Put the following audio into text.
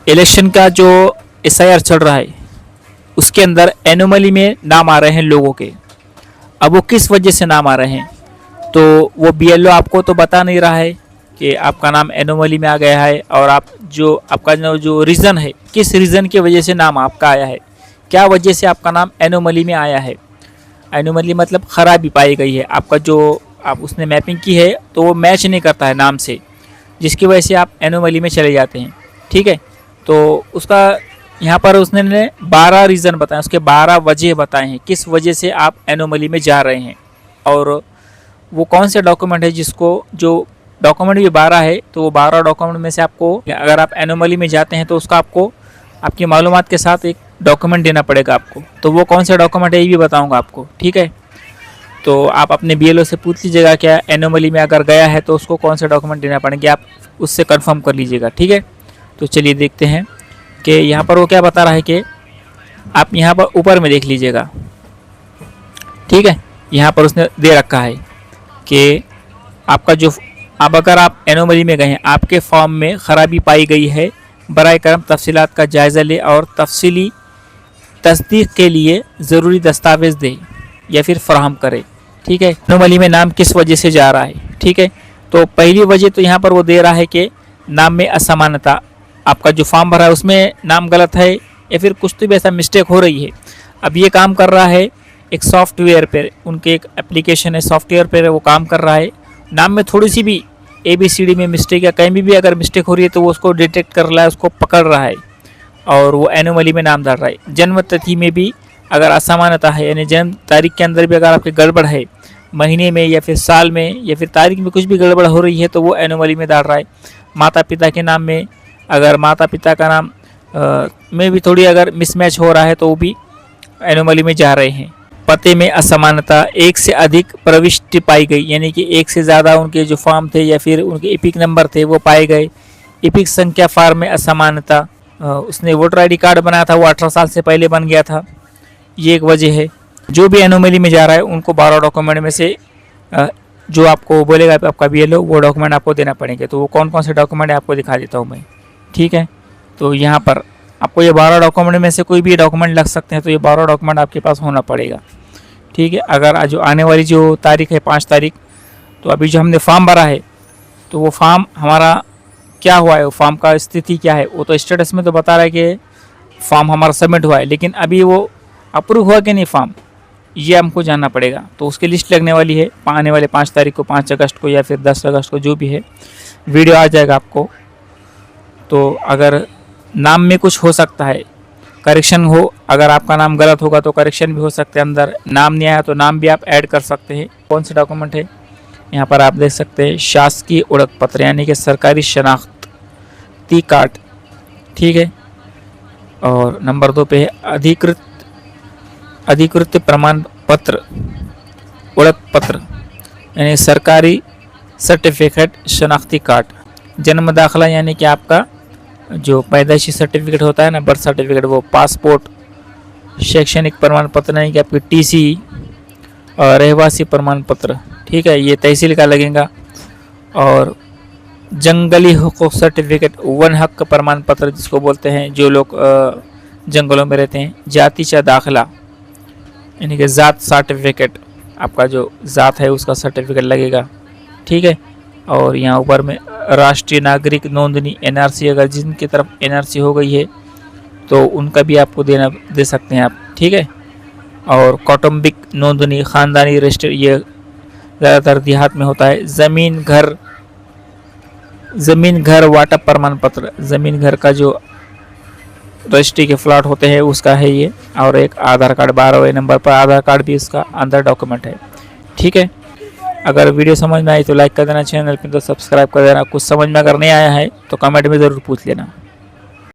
Election का जो SIR चल रहा है उसके अंदर एनोमली में नाम आ रहे हैं लोगों के। अब वो किस वजह से नाम आ रहे हैं, तो वो बीएलओ आपको तो बता नहीं रहा है कि आपका नाम एनोमली में आ गया है, और आप जो आपका जो रीज़न है, किस रीज़न की वजह से नाम आपका आया है, क्या वजह से आपका नाम एनोमली में आया है। एनोमली मतलब ख़राबी पाई गई है, आपका जो आप उसने मैपिंग की है तो वो मैच नहीं करता है नाम से, जिसकी वजह से आप एनोमली में चले जाते हैं। ठीक है, तो उसका यहाँ पर उसने 12 रीज़न बताए, उसके 12 वजह बताए हैं किस वजह से आप एनोमली में जा रहे हैं, और वो कौन से डॉक्यूमेंट है जिसको, जो डॉक्यूमेंट भी 12 है, तो वो 12 डॉक्यूमेंट में से आपको, अगर आप एनोमली में जाते हैं तो उसका आपको आपकी मालूमात के साथ एक डॉक्यूमेंट देना पड़ेगा आपको। तो वो कौन सा डॉक्यूमेंट है ये भी बताऊंगा आपको। ठीक है, तो आप अपने बीएलओ से पूछ लीजिएगा क्या एनोमली में अगर गया है तो उसको कौन सा डॉक्यूमेंट देना पड़ेंगे, आप उससे कंफर्म कर लीजिएगा। ठीक है, तो चलिए देखते हैं कि यहाँ पर वो क्या बता रहा है कि आप यहाँ पर ऊपर में देख लीजिएगा। ठीक है, यहाँ पर उसने दे रखा है कि आपका जो, अब अगर आप एनोमली में गए हैं, आपके फॉर्म में ख़राबी पाई गई है, बराए करम तफसीलात का जायज़ा ले और तफसीली तस्दीक के लिए ज़रूरी दस्तावेज़ दे या फिर फराहम करे। ठीक है, एनोमली में नाम किस वजह से जा रहा है। ठीक है, तो पहली वजह तो यहाँ पर वो दे रहा है कि नाम में असमानता, आपका जो फॉर्म भरा है उसमें नाम गलत है या फिर कुछ तो भी ऐसा मिस्टेक हो रही है। अब ये काम कर रहा है एक सॉफ्टवेयर पर, उनके एक एप्लीकेशन है, सॉफ्टवेयर पर वो काम कर रहा है। नाम में थोड़ी सी भी ABCD में मिस्टेक या कहीं भी अगर मिस्टेक हो रही है तो वो उसको डिटेक्ट कर रहा है, उसको पकड़ रहा है और वो एनोमली में नाम डाल रहा है। जन्म तिथि में भी अगर असमानता है, यानी जन्म तारीख के अंदर भी अगर आपकी गड़बड़ है, महीने में या फिर साल में या फिर तारीख में कुछ भी गड़बड़ हो रही है तो वो एनोमली में डाल रहा है। माता पिता के नाम में अगर माता पिता का नाम में भी थोड़ी अगर मिसमैच हो रहा है तो वो भी एनोमली में जा रहे हैं। पते में असमानता, एक से अधिक प्रविष्टि पाई गई, यानी कि एक से ज़्यादा उनके जो फॉर्म थे या फिर उनके इपिक नंबर थे वो पाए गए। इपिक संख्या फॉर्म में असमानता, उसने वोटर ID कार्ड बनाया था वो 18 साल से पहले बन गया था, ये एक वजह है। जो भी एनोमली में जा रहा है उनको 12 डॉक्यूमेंट में से जो आपको बोलेगा आपका BLO वो डॉक्यूमेंट आपको देना पड़ेंगे। तो वो कौन कौन से डॉक्यूमेंट है आपको दिखा देता हूँ मैं। ठीक है, तो यहाँ पर आपको ये 12 डॉक्यूमेंट में से कोई भी डॉक्यूमेंट लग सकते हैं, तो ये 12 डॉक्यूमेंट आपके पास होना पड़ेगा। ठीक है, अगर जो आने वाली जो तारीख है 5 तारीख, तो अभी जो हमने फॉर्म भरा है तो वो फॉर्म हमारा क्या हुआ है, वो फॉर्म का स्थिति क्या है, वो तो स्टेटस में तो बता रहा है कि फॉर्म हमारा सबमिट हुआ है, लेकिन अभी वो अप्रूव हुआ कि नहीं फॉर्म, ये हमको जानना पड़ेगा। तो उसकी लिस्ट लगने वाली है आने वाले 5 तारीख को, 5 अगस्त को या फिर 10 अगस्त को, जो भी है वीडियो आ जाएगा आपको। तो अगर नाम में कुछ हो सकता है, करेक्शन हो, अगर आपका नाम गलत होगा तो करेक्शन भी हो सकते हैं, अंदर नाम नहीं आया तो नाम भी आप ऐड कर सकते हैं। कौन से डॉक्यूमेंट है यहाँ पर आप देख सकते हैं, शासकीय ओळख पत्र यानी कि सरकारी शनाख्ती कार्ड। ठीक है, और नंबर 2 पे है अधिकृत प्रमाण पत्र, ओळख पत्र यानी सरकारी सर्टिफिकेट शनाख्ती कार्ड। जन्म दाखला यानी कि आपका जो पैदाइशी सर्टिफिकेट होता है ना, बर्थ सर्टिफिकेट, वो पासपोर्ट, शैक्षणिक प्रमाण पत्र यानी कि आपकी TC और रहवासी प्रमाण पत्र। ठीक है, ये तहसील का लगेगा। और जंगली हुकूक सर्टिफिकेट, वन हक प्रमाण पत्र जिसको बोलते हैं, जो लोग जंगलों में रहते हैं। जातीचा दाखला यानी कि ज़ात सर्टिफिकेट, आपका जो ज़ात है उसका सर्टिफिकेट लगेगा। ठीक है, और यहाँ ऊपर में राष्ट्रीय नागरिक नोंदनी NRC, अगर जिनकी तरफ NRC हो गई है तो उनका भी आपको दे सकते हैं आप। ठीक है, और कौटुंबिक नोंदनी, ख़ानदानी रजिस्टर, ये ज़्यादातर देहात में होता है। ज़मीन घर वाटप प्रमाण पत्र, ज़मीन घर का जो रजिस्ट्री के फ्लैट होते हैं उसका है ये। और एक आधार कार्ड, 12वें नंबर पर आधार कार्ड भी इसका अंदर डॉक्यूमेंट है। ठीक है, अगर वीडियो समझ में आई तो लाइक कर देना, चैनल पे तो सब्सक्राइब कर देना। कुछ समझ में अगर नहीं आया है तो कमेंट में ज़रूर पूछ लेना।